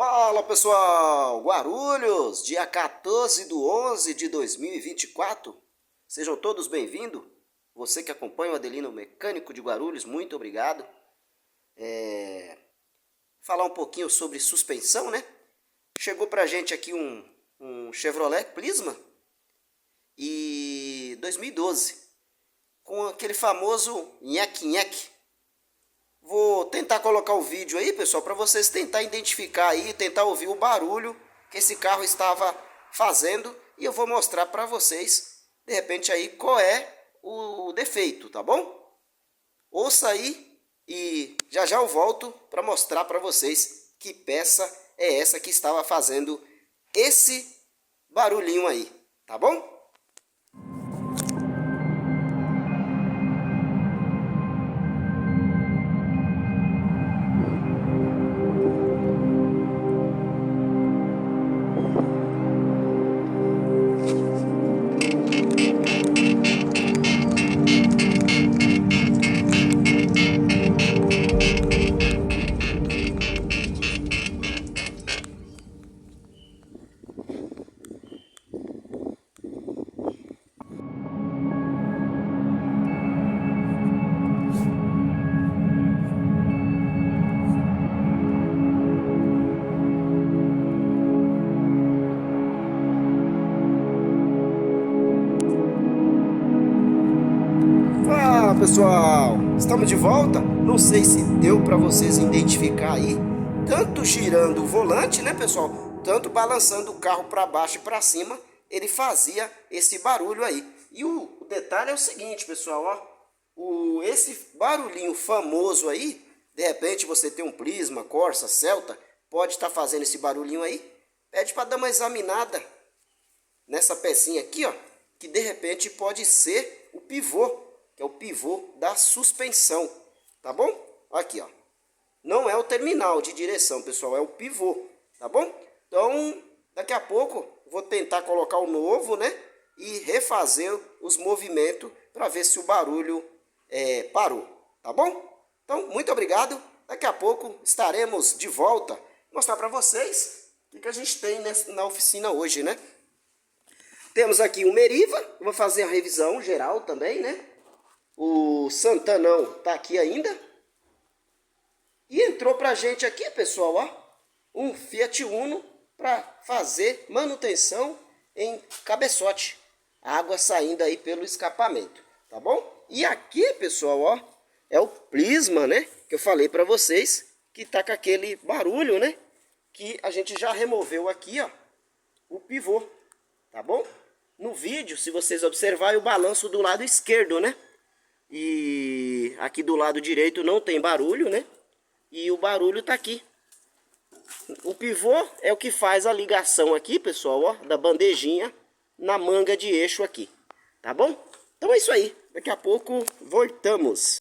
Fala pessoal, Guarulhos, dia 14/11 de 2024. Sejam todos bem-vindos. Você que acompanha o Adelino Mecânico de Guarulhos, muito obrigado. Falar um pouquinho sobre suspensão, né? Chegou pra gente aqui um Chevrolet Prisma e 2012 com aquele famoso nheque-nheque. Vou tentar colocar o vídeo aí, pessoal, para vocês tentar identificar aí, tentar ouvir o barulho que esse carro estava fazendo. E eu vou mostrar para vocês, de repente, aí qual é o defeito, tá bom? Ouça aí e já já eu volto para mostrar para vocês que peça é essa que estava fazendo esse barulhinho aí, tá bom? Fala pessoal, estamos de volta. Não sei se deu para vocês identificar aí, tanto girando o volante, né pessoal, tanto balançando o carro para baixo e para cima, ele fazia esse barulho aí. E o detalhe é o seguinte, pessoal, ó, esse barulhinho famoso aí, de repente você tem um Prisma, Corsa, Celta, pode estar fazendo esse barulhinho aí. Pede para dar uma examinada nessa pecinha aqui, ó, que de repente pode ser o pivô, que é o pivô da suspensão, tá bom? Aqui, ó. Não é o terminal de direção, pessoal, é o pivô, tá bom? Então, daqui a pouco vou tentar colocar o novo, né? E refazer os movimentos para ver se o barulho parou, tá bom? Então, muito obrigado. Daqui a pouco estaremos de volta mostrar para vocês o que a gente tem na oficina hoje, né? Temos aqui o Meriva, vou fazer a revisão geral também, né? O Santanão tá aqui ainda. E entrou pra gente aqui, pessoal, ó, um Fiat Uno para fazer manutenção em cabeçote. Água saindo aí pelo escapamento, tá bom? E aqui, pessoal, ó, é o Prisma, né? Que eu falei para vocês que tá com aquele barulho, né? Que a gente já removeu aqui, ó, o pivô, tá bom? No vídeo, se vocês observarem, o balanço do lado esquerdo, né? E aqui do lado direito não tem barulho, né? E o barulho tá aqui. O pivô é o que faz a ligação aqui, pessoal, ó, da bandejinha na manga de eixo aqui, tá bom? Então é isso aí. Daqui a pouco voltamos.